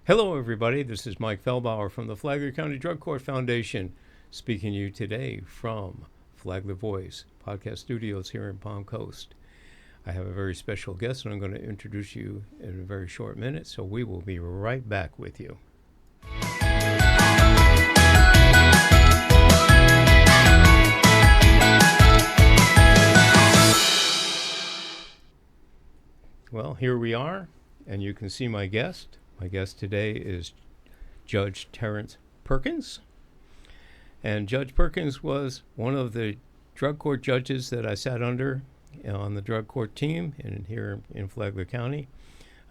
Hello, everybody. This is Mike Feldbauer from the Flagler County Drug Court Foundation, speaking to you today from Flagler Voice podcast studios here in Palm Coast. I have a very special guest, and I'm going to introduce you in a very short minute, so we will be right back with you. Well, here we are, and you can see my guest. My guest today is Judge Terrence Perkins. And Judge Perkins was one of the drug court judges that I sat under on the drug court team here in Flagler County.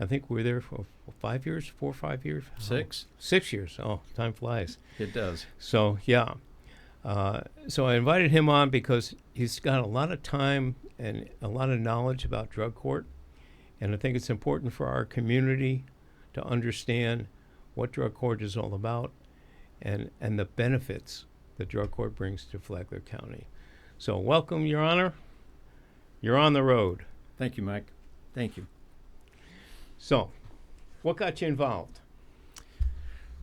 I think we were there for 5 years, 4 or 5 years? 6. 6 years. Oh, time flies. It does. So, yeah. So I invited him on because he's got a lot of time and a lot of knowledge about drug court. And I think it's important for our community to understand what drug court is all about and the benefits that drug court brings to Flagler County. So welcome, Your Honor. You're on the road. Thank you, Mike. Thank you. So, what got you involved?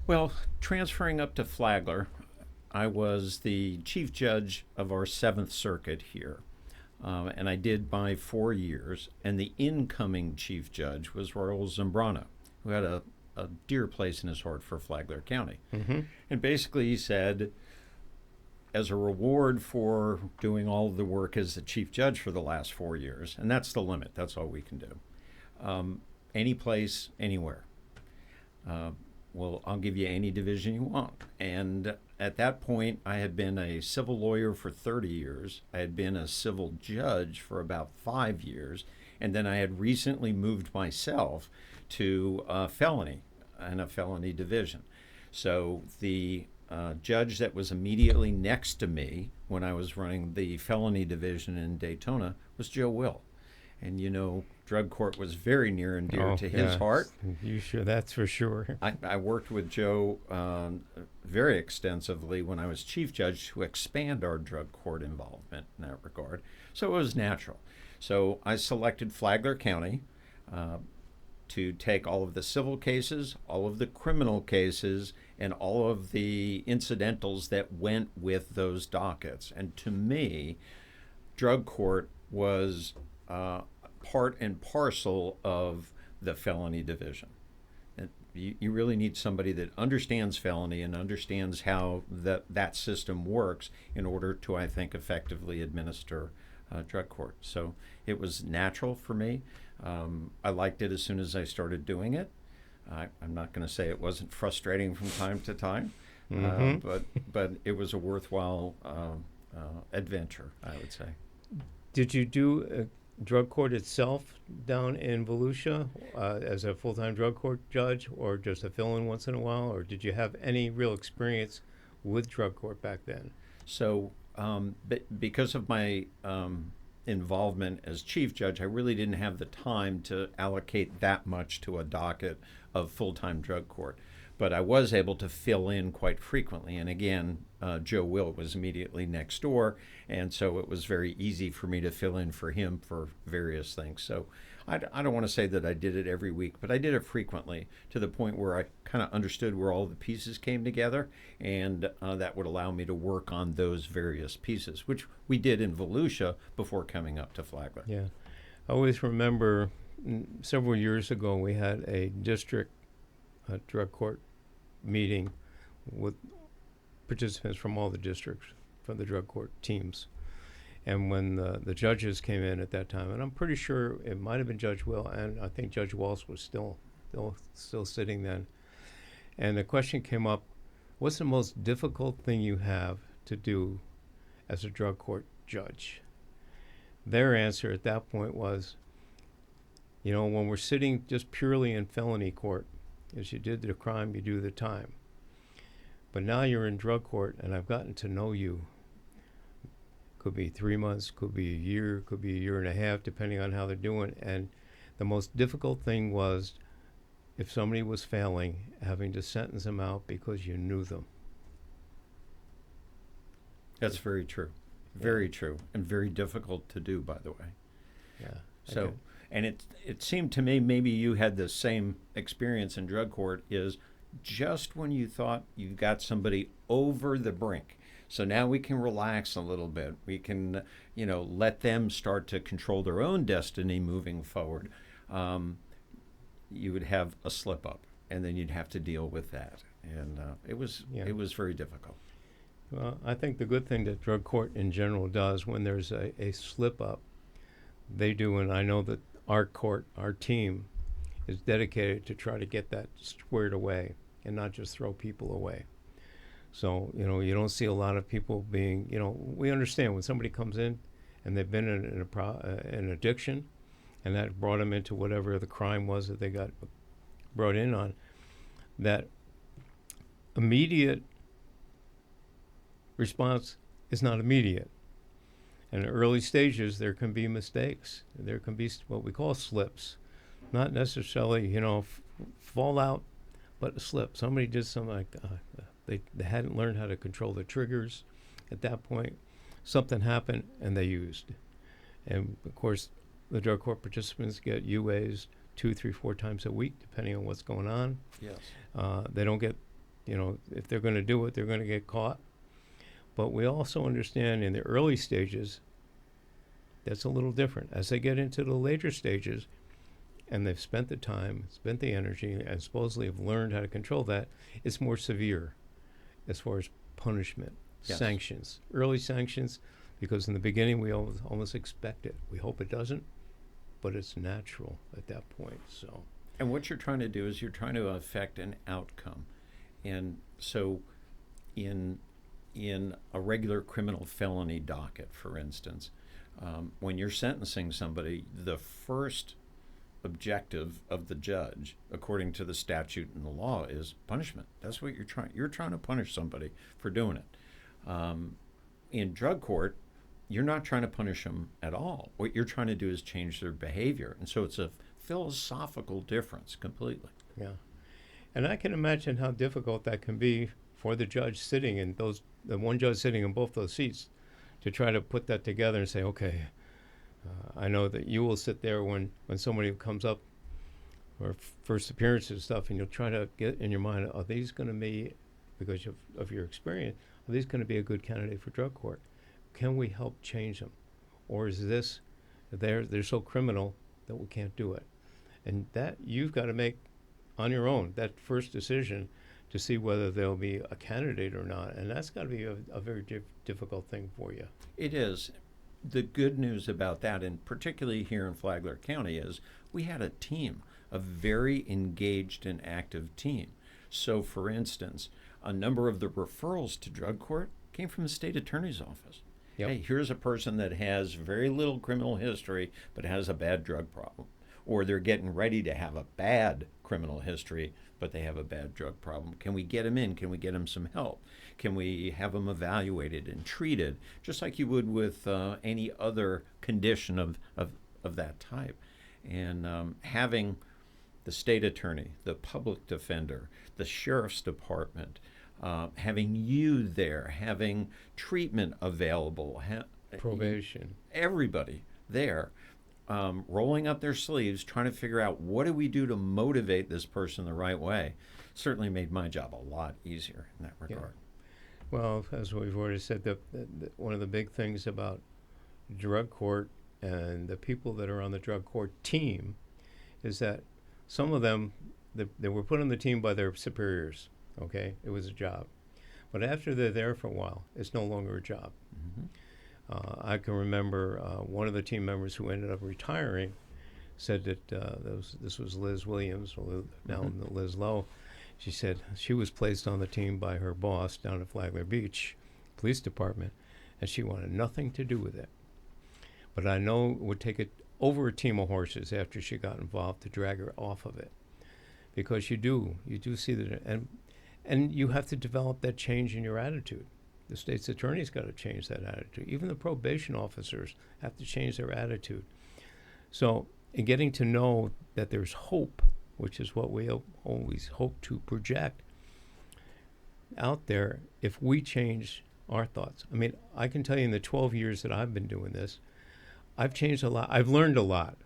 Well, transferring up to Flagler, I was the chief judge of our 7th Circuit here. And I did my 4 years. And the incoming chief judge was Royal Zambrano, who had a dear place in his heart for Flagler County. Mm-hmm. And basically he said, as a reward for doing all of the work as the chief judge for the last 4 years, and that's the limit, that's all we can do, any place, anywhere. Well, I'll give you any division you want. And at that point, I had been a civil lawyer for 30 years. I had been a civil judge for about 5 years. And then I had recently moved myself to felony and a felony division. So the judge that was immediately next to me when I was running the felony division in Daytona was Joe Will. And, you know, drug court was very near and dear to his heart. You sure? That's for sure. I worked with Joe very extensively when I was chief judge to expand our drug court involvement in that regard. So it was natural. So I selected Flagler County to take all of the civil cases, all of the criminal cases, and all of the incidentals that went with those dockets. And to me, drug court was part and parcel of the felony division. And you really need somebody that understands felony and understands how that system works in order to, I think, effectively administer drug court. So it was natural for me. I liked it as soon as I started doing it. I'm not going to say it wasn't frustrating from time to time, but it was a worthwhile adventure, I would say. Did you do drug court itself down in Volusia as a full-time drug court judge, or just a fill-in once in a while, or did you have any real experience with drug court back then? So because of my involvement as chief judge, I really didn't have the time to allocate that much to a docket of full-time drug court. But I was able to fill in quite frequently. And again, Joe Will was immediately next door, and so it was very easy for me to fill in for him for various things. So I don't want to say that I did it every week, but I did it frequently to the point where I kind of understood where all the pieces came together, and that would allow me to work on those various pieces, which we did in Volusia before coming up to Flagler. Yeah. I always remember several years ago we had a district drug court meeting with participants from all the districts, from the drug court teams. And when the judges came in at that time, and I'm pretty sure it might have been Judge Will, and I think Judge Walsh was still sitting then. And the question came up, what's the most difficult thing you have to do as a drug court judge? Their answer at that point was, you know, when we're sitting just purely in felony court, as you did the crime, you do the time. But now you're in drug court, and I've gotten to know you. Could be 3 months, could be a year, could be a year and a half, depending on how they're doing. And the most difficult thing was, if somebody was failing, having to sentence them out because you knew them. That's very true. Very true, and very difficult to do, by the way. Yeah. So, And it seemed to me maybe you had the same experience in drug court, is just when you thought you got somebody over the brink. So now we can relax a little bit. We can, let them start to control their own destiny moving forward. You would have a slip up, and then you'd have to deal with that. And it was very difficult. Well, I think the good thing that drug court in general does when there's a slip up, they do, and I know that our court, our team, is dedicated to try to get that squared away and not just throw people away. So, you don't see a lot of people being, we understand when somebody comes in and they've been in an addiction, and that brought them into whatever the crime was that they got brought in on, that immediate response is not immediate. In the early stages, there can be mistakes. There can be what we call slips. Not necessarily, fallout, but a slip. Somebody did something like, they hadn't learned how to control the triggers at that point. Something happened, and they used. And, of course, the drug court participants get UAs 2, 3, 4 times a week, depending on what's going on. Yes. They don't get, if they're going to do it, they're going to get caught. But we also understand in the early stages, that's a little different. As they get into the later stages, and they've spent the time, spent the energy, and supposedly have learned how to control that, it's more severe as far as punishment, sanctions. Early sanctions, because in the beginning we almost expect it. We hope it doesn't, but it's natural at that point. So, and what you're trying to do is you're trying to affect an outcome. And so in a regular criminal felony docket, for instance, when you're sentencing somebody, the first objective of the judge, according to the statute and the law, is punishment. That's what you're trying to punish somebody for doing it. In drug court, you're not trying to punish them at all. What you're trying to do is change their behavior. And so it's a philosophical difference completely. Yeah. And I can imagine how difficult that can be for the judge sitting in the one judge sitting in both those seats, to try to put that together and say, okay, I know that you will sit there when somebody comes up or first appearances and stuff, and you'll try to get in your mind, are these going to be, because of your experience, are these going to be a good candidate for drug court? Can we help change them? Or is this, they're so criminal that we can't do it? And that you've got to make on your own, that first decision, to see whether they'll be a candidate or not. And that's got to be a very difficult thing for you. It is. The good news about that, and particularly here in Flagler County, is we had a team, a very engaged and active team. So, for instance, a number of the referrals to drug court came from the state attorney's office. Yep. Hey, here's a person that has very little criminal history but has a bad drug problem. Or they're getting ready to have a bad criminal history, but they have a bad drug problem. Can we get them in? Can we get them some help? Can we have them evaluated and treated, just like you would with any other condition of that type? And having the state attorney, the public defender, the sheriff's department, having you there, having treatment available, Probation. Everybody there. Rolling up their sleeves, trying to figure out what do we do to motivate this person the right way, certainly made my job a lot easier in that regard. Yeah. Well, as we've already said, one of the big things about drug court and the people that are on the drug court team is that some of them, they were put on the team by their superiors, okay? It was a job. But after they're there for a while, it's no longer a job. Mm-hmm. I can remember one of the team members who ended up retiring said that this was Liz Williams, now Liz Lowe. She said she was placed on the team by her boss down at Flagler Beach Police Department, and she wanted nothing to do with it. But I know it would take it over a team of horses after she got involved to drag her off of it, because you do see that, and you have to develop that change in your attitude. The state's attorney's got to change that attitude. Even the probation officers have to change their attitude. So in getting to know that there's hope, which is what we always hope to project out there, if we change our thoughts. I mean, I can tell you in the 12 years that I've been doing this, I've changed a lot. I've learned a lot.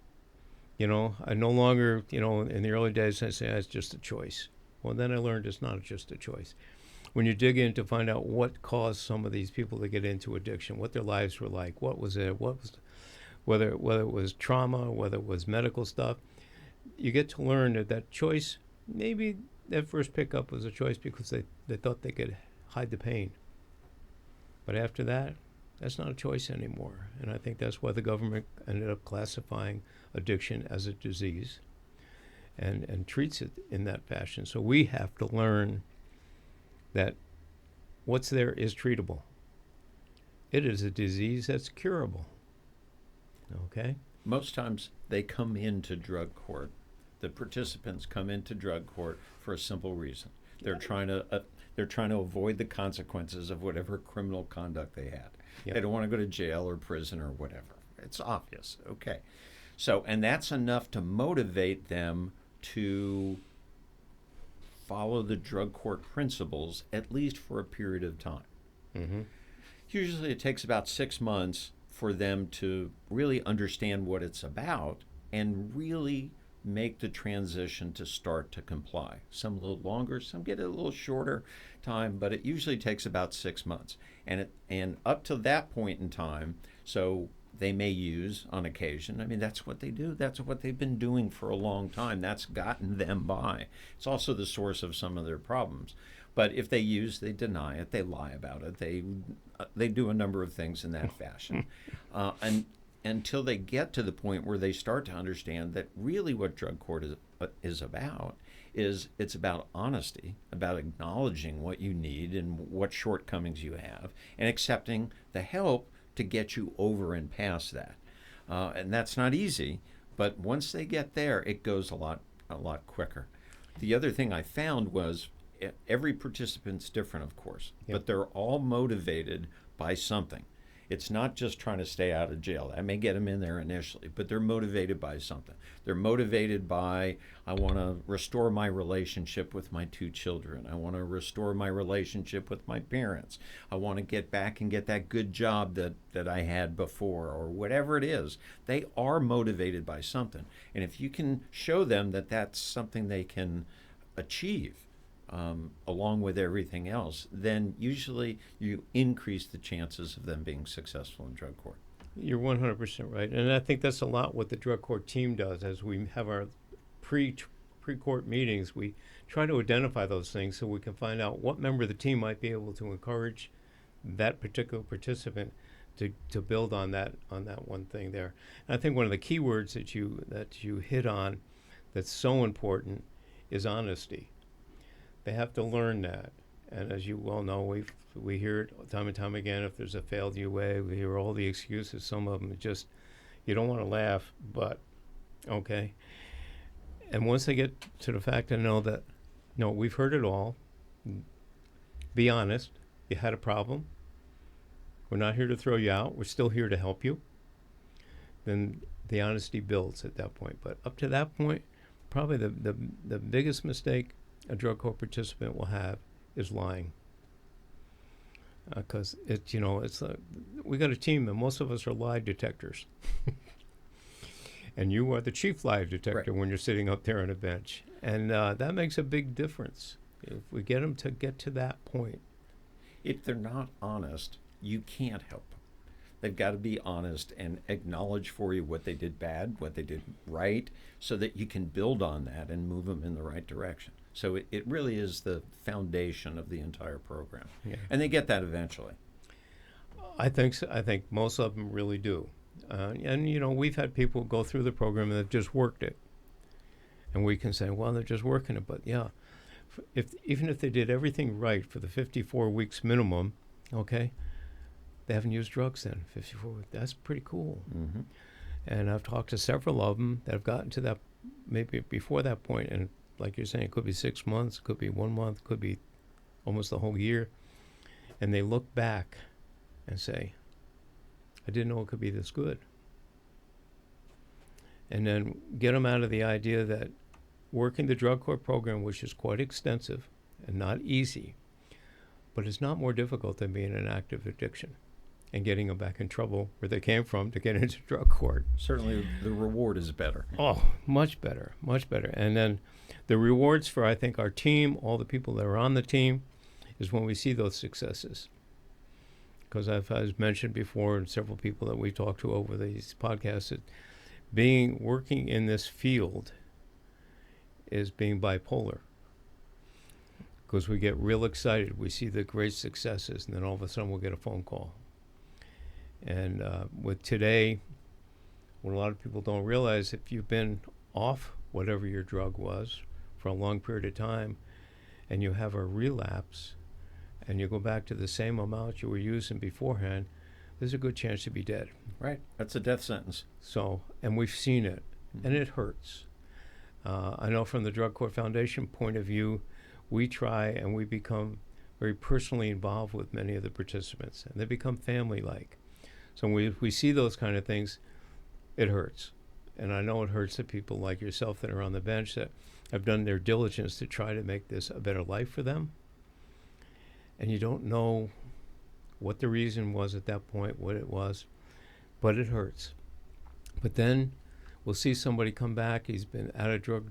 I no longer, in the early days, I say it's just a choice. Well, then I learned it's not just a choice. When you dig in to find out what caused some of these people to get into addiction, what their lives were like, what was it, whether it was trauma, whether it was medical stuff, you get to learn that choice, maybe that first pickup was a choice because they thought they could hide the pain. But after that, that's not a choice anymore. And I think that's why the government ended up classifying addiction as a disease and treats it in that fashion. So we have to learn that what's there is treatable. It is a disease that's curable. Okay? Most times they come into drug court. The participants come into drug court for a simple reason. They're trying to avoid the consequences of whatever criminal conduct they had. Yep. They don't want to go to jail or prison or whatever. It's obvious. Okay. So, and that's enough to motivate them to follow the drug court principles, at least for a period of time. Mm-hmm. Usually it takes about 6 months for them to really understand what it's about and really make the transition to start to comply. Some a little longer, some get a little shorter time, but it usually takes about 6 months. And up to that point in time, so they may use on occasion. I mean, that's what they do. That's what they've been doing for a long time. That's gotten them by. It's also the source of some of their problems. But if they use, they deny it, they lie about it, they do a number of things in that fashion. And until they get to the point where they start to understand that really what drug court is about is it's about honesty, about acknowledging what you need and what shortcomings you have, and accepting the help to get you over and past that. And that's not easy, but once they get there, it goes a lot quicker. The other thing I found was every participant's different, of course, Yep. but they're all motivated by something. It's not just trying to stay out of jail. That may get them in there initially, but they're motivated by something. They're motivated by, I want to restore my relationship with my 2 children. I want to restore my relationship with my parents. I want to get back and get that good job that I had before, or whatever it is. They are motivated by something. And if you can show them that that's something they can achieve, along with everything else, then usually you increase the chances of them being successful in drug court. You're 100% right. And I think that's a lot what the drug court team does. As we have our pre-court meetings, we try to identify those things so we can find out what member of the team might be able to encourage that particular participant to build on that one thing there. And I think one of the key words that you hit on that's so important is honesty. They have to learn that. And as you well know, we hear it time and time again. If there's a failed UA, we hear all the excuses. Some of them are just, you don't want to laugh, but okay. And once they get to the fact and know that, no, we've heard it all. Be honest. You had a problem. We're not here to throw you out. We're still here to help you. Then the honesty builds at that point. But up to that point, probably the biggest mistake a drug court participant will have is lying. Because we got a team and most of us are lie detectors. And you are the chief lie detector, right, when you're sitting up there on a bench. And that makes a big difference if we get them to get to that point. If they're not honest, you can't help them. They've got to be honest and acknowledge for you what they did bad, what they did right, so that you can build on that and move them in the right direction. So it really is the foundation of the entire program. Yeah. And they get that eventually. I think so. I think most of them really do. And we've had people go through the program and they've just worked it. And we can say, well, they're just working it. But yeah, even if they did everything right for the 54 weeks minimum, okay, they haven't used drugs then. 54 weeks, that's pretty cool. Mm-hmm. And I've talked to several of them that have gotten to that, maybe before that point, and like you're saying, it could be 6 months, could be 1 month, could be almost the whole year. And they look back and say, I didn't know it could be this good. And then get them out of the idea that working the drug court program, which is quite extensive and not easy, but it's not more difficult than being in an active addiction. and getting them back in trouble where they came from to get into drug court. Certainly the reward is better. Oh, much better, much better. And then the rewards for, I think, our team, all the people that are on the team, is when we see those successes. Because I've mentioned before, and several people that we talked to over these podcasts, that working in this field is being bipolar. Because we get real excited. We see the great successes, and then all of a sudden we'll get a phone call. And with today, what a lot of people don't realize, if you've been off whatever your drug was for a long period of time, and you have a relapse, and you go back to the same amount you were using beforehand, there's a good chance to be dead. Right. That's a death sentence. So, and we've seen it, and it hurts. I know from the Drug Court Foundation point of view, we try and we become very personally involved with many of the participants, and they become family-like. So when we see those kind of things, it hurts. And I know it hurts the people like yourself that are on the bench that have done their diligence to try to make this a better life for them. And you don't know what the reason was at that point, what it was, but it hurts. But then we'll see somebody come back, he's been out of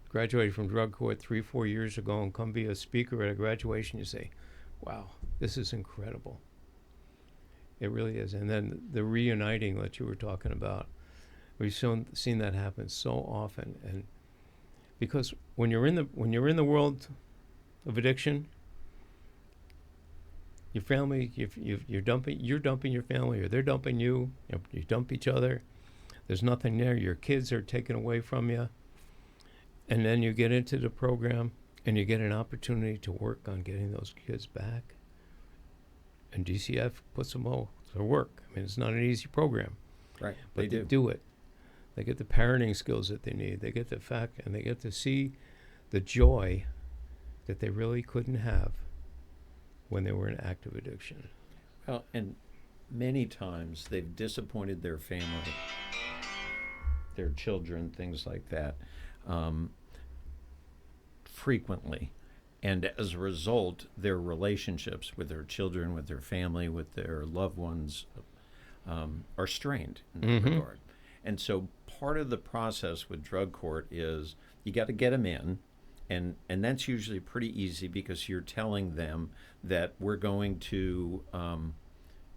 graduated from drug court 3-4 years ago, and come be a speaker at a graduation. You say, wow, this is incredible. It really is. And then the reuniting that you were talking about, we've seen that happen so often. And because when you're in the world of addiction, your family, you're dumping your family, or they're dumping you. You dump each other. There's nothing there. Your kids are taken away from you. And then you get into the program, and you get an opportunity to work on getting those kids back. And DCF puts them all to work. I mean, it's not an easy program. Right. But they do it. They get the parenting skills that they need. They get the fact, and they get to see the joy that they really couldn't have when they were in active addiction. Well, and many times they've disappointed their family, their children, things like that, frequently. And as a result, their relationships with their children, with their family, with their loved ones are strained in that regard. And so part of the process with drug court is you got to get them in, and that's usually pretty easy because you're telling them that we're going to,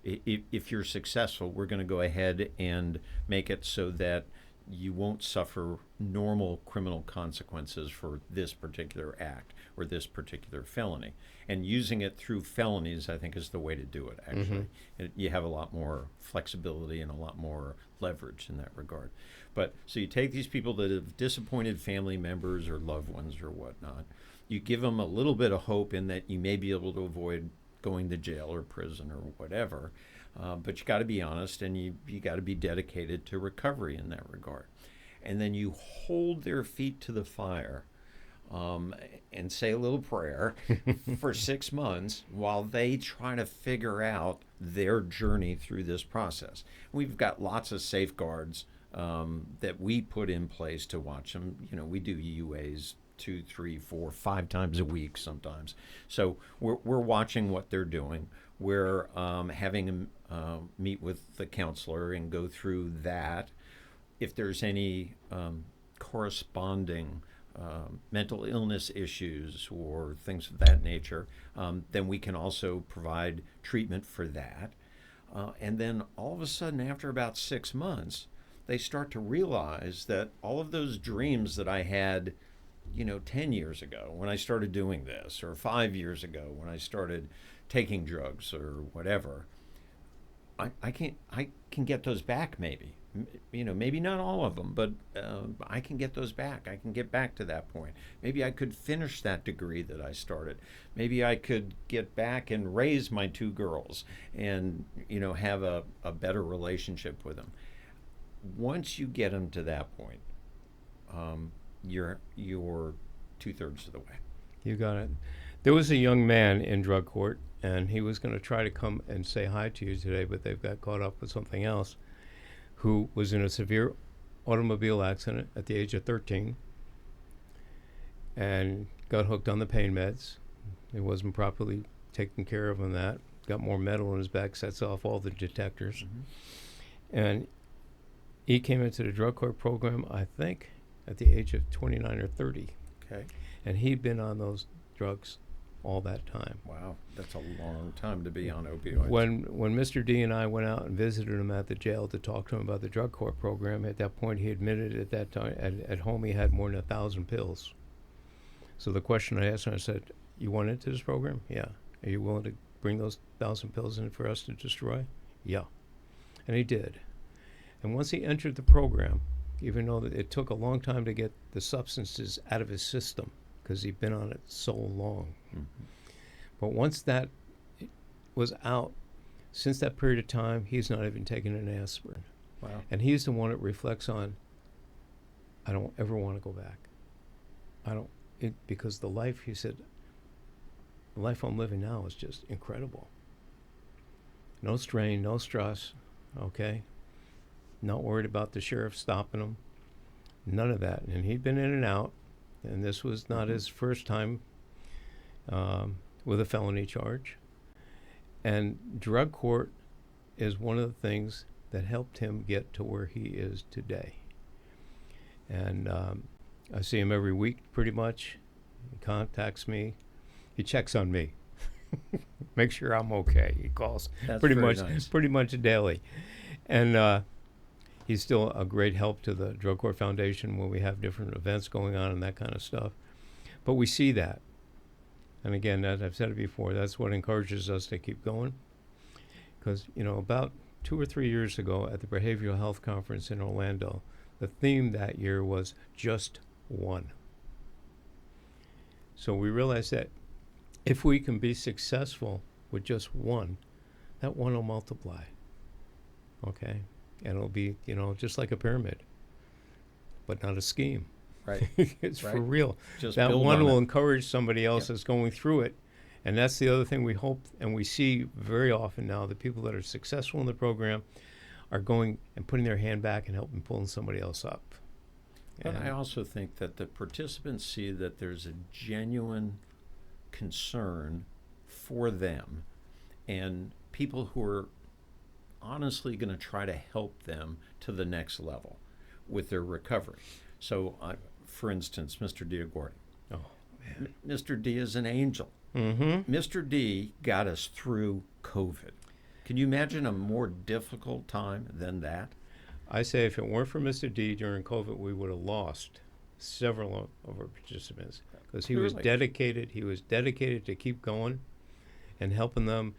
if you're successful, we're going to go ahead and make it so that you won't suffer normal criminal consequences for this particular act or this particular felony. And using it through felonies, I think, is the way to do it, actually. You have a lot more flexibility and a lot more leverage in that regard. But so you take these people that have disappointed family members or loved ones or whatnot, you give them a little bit of hope in that you may be able to avoid going to jail or prison or whatever. But you got to be honest, and you got to be dedicated to recovery in that regard. And then you hold their feet to the fire and say a little prayer for 6 months while they try to figure out their journey through this process. We've got lots of safeguards that we put in place to watch them. You know, we do UAs 2, 3, 4, 5 times a week sometimes. So we're watching what they're doing. We're having them meet with the counselor and go through that. If there's any corresponding mental illness issues or things of that nature, then we can also provide treatment for that. And then all of a sudden, after about 6 months, they start to realize that all of those dreams that I had, 10 years ago when I started doing this, or 5 years ago when I started taking drugs or whatever, I can get those back maybe. Maybe not all of them, but I can get those back. I can get back to that point. Maybe I could finish that degree that I started. Maybe I could get back and raise my 2 girls and, have a better relationship with them. Once you get them to that point, you're 2/3 of the way. You got it. There was a young man in drug court, and he was going to try to come and say hi to you today, but they've got caught up with something else, who was in a severe automobile accident at the age of 13 and got hooked on the pain meds. It wasn't properly taken care of on that. got more metal in his back, sets off all the detectors. Mm-hmm. And he came into the drug court program, I think, at the age of 29 or 30. Okay. And he'd been on those drugs all that time. Wow, that's a long time to be on opioids. When Mr. D and I went out and visited him at the jail to talk to him about the drug court program, at that point he admitted at that time at home he had more than 1,000 pills. So the question I asked him, I said, "You went into this program? Yeah. Are you willing to bring those 1,000 pills in for us to destroy?" Yeah. And he did. And once he entered the program, even though it took a long time to get the substances out of his system because he'd been on it so long. Mm-hmm. But once that was out, since that period of time, he's not even taken an aspirin. Wow. And he's the one that reflects on, I don't ever want to go back. Because the life, he said, the life I'm living now is just incredible. No strain, no stress, okay? Not worried about the sheriff stopping him. None of that. And he'd been in and out, and this was not his first time with a felony charge. And drug court is one of the things that helped him get to where he is today. And I see him every week pretty much. He contacts me. He checks on me. Make sure I'm okay. He calls That's pretty very much nice. pretty much daily. And he's still a great help to the Drug Court Foundation when we have different events going on and that kind of stuff. But we see that. And again, as I've said it before, that's what encourages us to keep going. Because, about 2 or 3 years ago at the Behavioral Health Conference in Orlando, the theme that year was just one. So we realized that if we can be successful with just one, that one will multiply. Okay? And it'll be, just like a pyramid, but not a scheme. Right. It's right. for real. Just That build one on will it. encourage somebody else Yep. that's going through it. And that's the other thing we hope and we see very often now. The people that are successful in the program are going and putting their hand back and helping pulling somebody else up. But And I also think that the participants see that there's a genuine concern for them and people who are honestly going to try to help them to the next level with their recovery. So, for instance, Mr. Diagordi. oh, man. Mr. D is an angel. Mm-hmm. Mr. D got us through COVID. Can you imagine a more difficult time than that? I say if it weren't for Mr. D during COVID, we would have lost several of our participants because he was Clearly. dedicated. He was dedicated to keep going and helping them.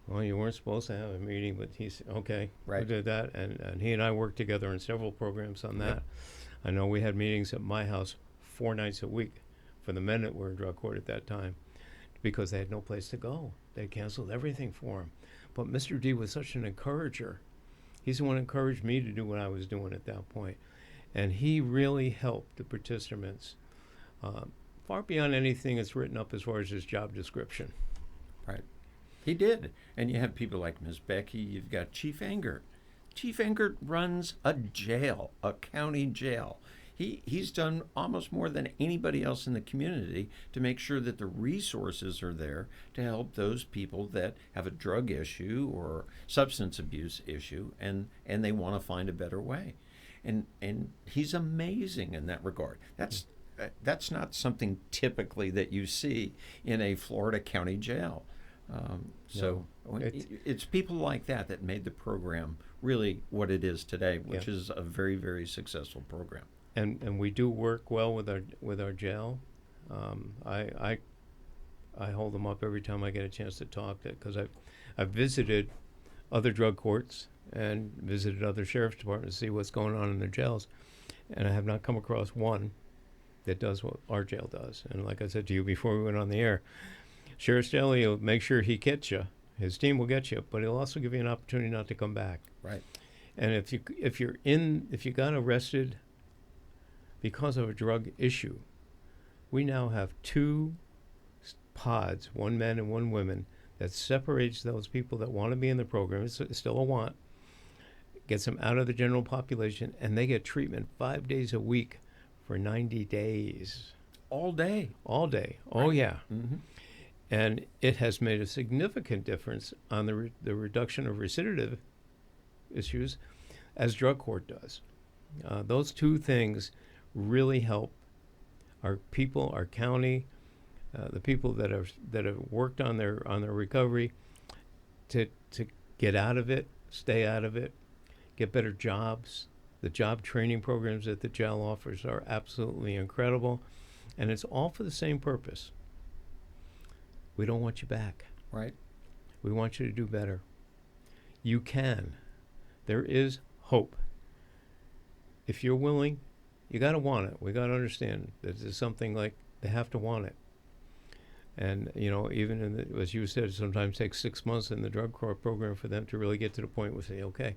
Well, you weren't supposed to have a meeting, but he said, okay, Right. we did that. And he and I worked together in several programs on that. Yep. I know we had meetings at my house 4 nights a week for the men that were in drug court at that time because they had no place to go. They canceled everything for him. But Mr. D was such an encourager. He's the one who encouraged me to do what I was doing at that point. And he really helped the participants far beyond anything that's written up as far as his job description. Right. He did. And you have people like Ms. Becky. You've got Chief Engert. Chief Engert runs a jail, a county jail. He's done almost more than anybody else in the community to make sure that the resources are there to help those people that have a drug issue or substance abuse issue and they want to find a better way. And he's amazing in that regard. That's not something typically that you see in a Florida county jail. It's people like that made the program really what it is today, which is a very, very successful program. And we do work well with our jail. I hold them up every time I get a chance to talk because I've visited other drug courts and visited other sheriff's departments to see what's going on in their jails, and I have not come across one that does what our jail does. And like I said to you before we went on the air, Sheriff's jail, he'll make sure he gets you. His team will get you, but he'll also give you an opportunity not to come back. Right. And if you got arrested because of a drug issue, we now have 2 pods, 1 men and 1 women, that separates those people that want to be in the program. It's still a want. Gets them out of the general population, and they get treatment 5 days a week for 90 days. All day. All day. Right. Oh, yeah. Mm-hmm. And it has made a significant difference on the reduction of recidivism issues as drug court does. Those two things really help our people, our county, the people that have worked on their recovery to get out of it, stay out of it, get better jobs. The job training programs that the jail offers are absolutely incredible, and it's all for the same purpose. We don't want you back. Right. We want you to do better. You can. There is hope. If you're willing, you got to want it. We got to understand that there's something like they have to want it. And, even in as you said, it sometimes takes 6 months in the drug court program for them to really get to the point where say, okay.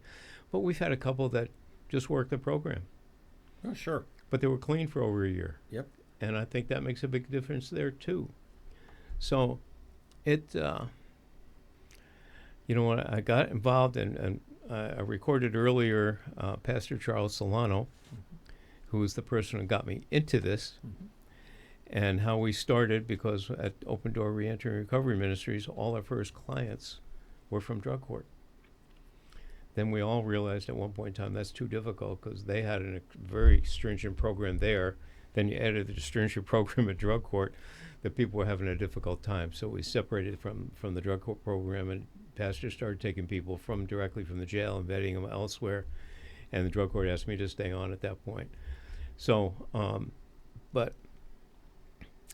But we've had a couple that just worked the program. Oh, sure. But they were clean for over a year. Yep. And I think that makes a big difference there, too. So when I got involved and I recorded earlier Pastor Charles Solano, who was the person who got me into this, and how we started, because at Open Door Reentry and Recovery Ministries, all our first clients were from drug court. Then we all realized at one point in time that's too difficult because they had a very stringent program there. Then you added the stringent program at drug court, that people were having a difficult time. So we separated from the drug court program, and pastors started taking people directly from the jail and vetting them elsewhere. And the drug court asked me to stay on at that point. So, but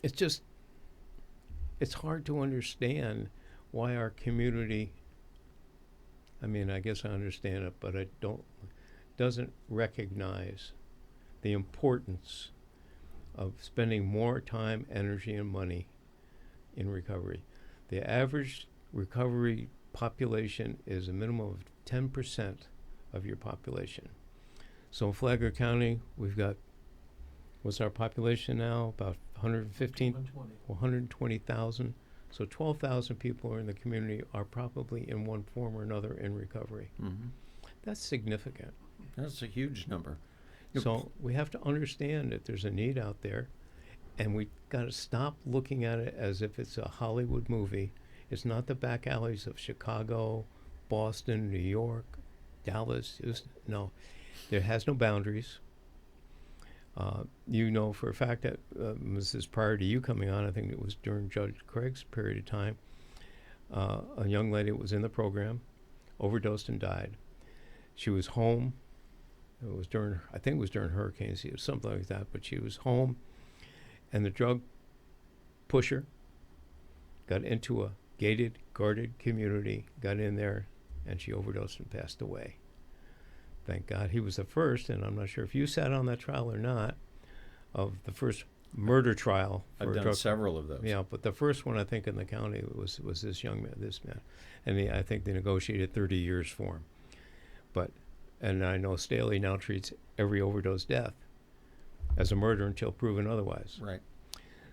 it's hard to understand why our community, I guess I understand it, but doesn't recognize the importance of spending more time, energy, and money in recovery. The average recovery population is a minimum of 10% of your population. So in Flagler County, we've got, what's our population now? About 120,000. So 12,000 people in the community are probably in one form or another in recovery. Mm-hmm. That's significant. That's a huge number. So we have to understand that there's a need out there, and we got to stop looking at it as if it's a Hollywood movie. It's not the back alleys of Chicago, Boston, New York, Dallas. No, there has no boundaries. For a fact that this is prior to you coming on. I think it was during Judge Craig's period of time. A young lady was in the program, overdosed and died. She was home. It was during hurricane season, something like that. But she was home, and the drug pusher got into a gated, guarded community, got in there, and she overdosed and passed away. Thank God. He was the first, and I'm not sure if you sat on that trial or not, of the first murder trial. I've done several of those. Yeah, but the first one, I think, in the county was this man. And I think they negotiated 30 years for him. And I know Staley now treats every overdose death as a murder until proven otherwise. Right.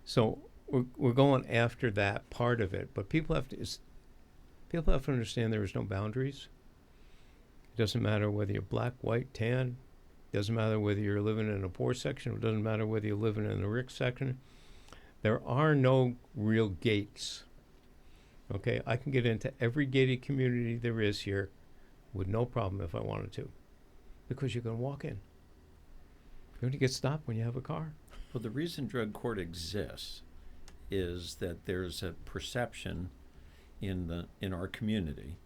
So we're going after that part of it, but people have to understand there is no boundaries. It doesn't matter whether you're black, white, tan. It doesn't matter whether you're living in a poor section. It doesn't matter whether you're living in a rich section. There are no real gates. Okay, I can get into every gated community there is here with no problem if I wanted to, because you can walk in. You only get stopped when you have a car. Well, the reason drug court exists is that there's a perception in our community,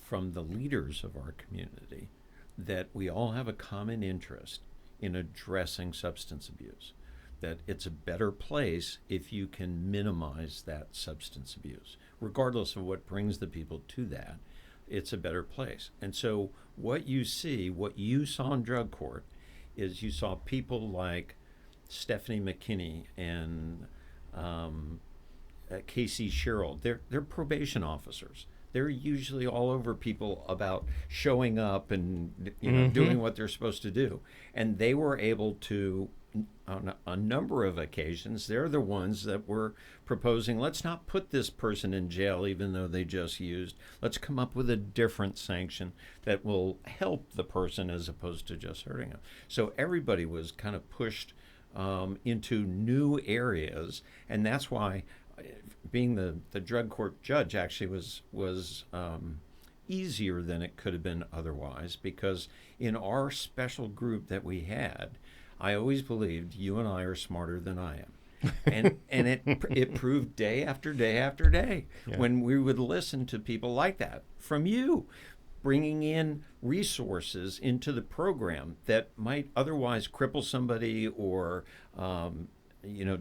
from the leaders of our community, that we all have a common interest in addressing substance abuse, that it's a better place if you can minimize that substance abuse. Regardless of what brings the people to that, it's a better place. And so what you saw in drug court, is you saw people like Stephanie McKinney and Casey Sherrill. They're probation officers. They're usually all over people about showing up and doing what they're supposed to do. And they were able to, on a number of occasions, they're the ones that were proposing, let's not put this person in jail even though they just used. Let's come up with a different sanction that will help the person as opposed to just hurting them. So everybody was kind of pushed into new areas, and that's why being the drug court judge actually was easier than it could have been otherwise, because in our special group that we had, I always believed you and I are smarter than I am. And it proved day after day after day, Yeah. when we would listen to people like that from you, bringing in resources into the program that might otherwise cripple somebody, or you know,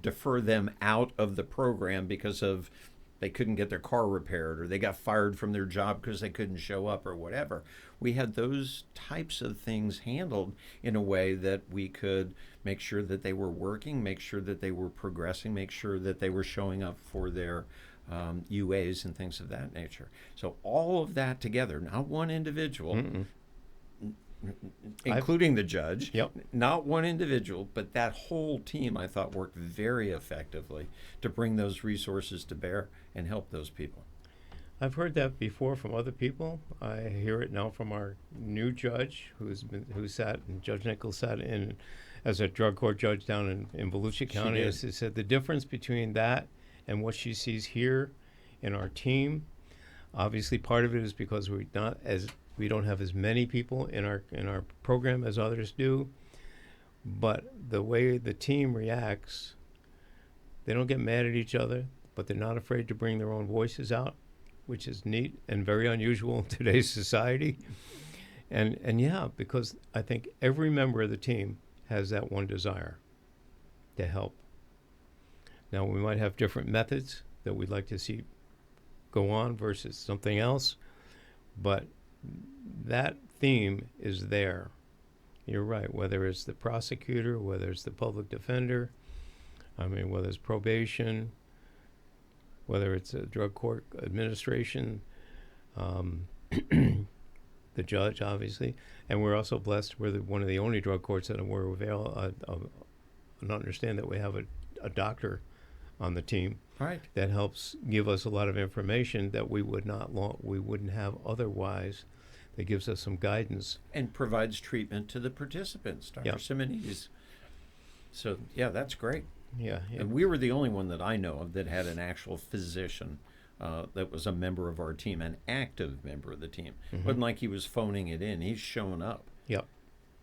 defer them out of the program because of they couldn't get their car repaired, or they got fired from their job because they couldn't show up, or whatever. We had those types of things handled in a way that we could make sure that they were working, make sure that they were progressing, make sure that they were showing up for their UAs and things of that nature. So all of that together, not one individual, Mm-mm. including the judge, Yep. not one individual, but that whole team, I thought, worked very effectively to bring those resources to bear and help those people. I've heard that before from other people. I hear it now from our new judge, who sat, and Judge Nichols sat in as a drug court judge down in Volusia County. did. She said the difference between that and what she sees here in our team, obviously part of it is because we don't have as many people in our program as others do, but the way the team reacts, they don't get mad at each other, but they're not afraid to bring their own voices out, which is neat and very unusual in today's society. And yeah, because I think every member of the team has that one desire to help. Now, we might have different methods that we'd like to see go on versus something else, but that theme is there. You're right, whether it's the prosecutor, whether it's the public defender, whether it's probation, whether it's a drug court administration, the judge, obviously. And we're also blessed, we're one of the only drug courts that we're and understand that we have a doctor on the team. Right. That helps give us a lot of information that we wouldn't have otherwise. That gives us some guidance. And provides treatment to the participants, Dr. Yep. Simonides. So, yeah, that's great. Yeah. And we were the only one that I know of that had an actual physician that was a member of our team, an active member of the team. Mhm. Wasn't like he was phoning it in. He's showing up. Yep.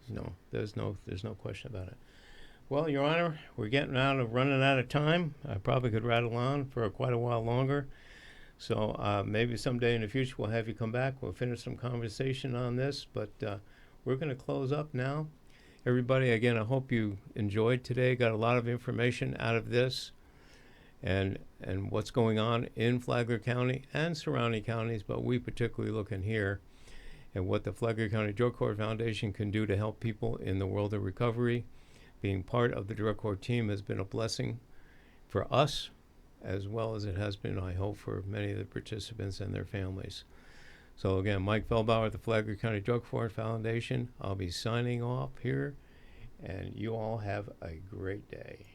No, there's no question about it. Well, Your Honor, we're running out of time. I probably could rattle on for quite a while longer. So maybe someday in the future we'll have you come back. We'll finish some conversation on this, but we're going to close up now. Everybody, again, I hope you enjoyed today. Got a lot of information out of this, and what's going on in Flagler County and surrounding counties, but we particularly look in here at what the Flagler County Drug Court Foundation can do to help people in the world of recovery. Being part of the drug court team has been a blessing for us, as well as it has been, I hope, for many of the participants and their families. So again, Mike Feldbauer, the Flagler County Drug Court Foundation. I'll be signing off here, and you all have a great day.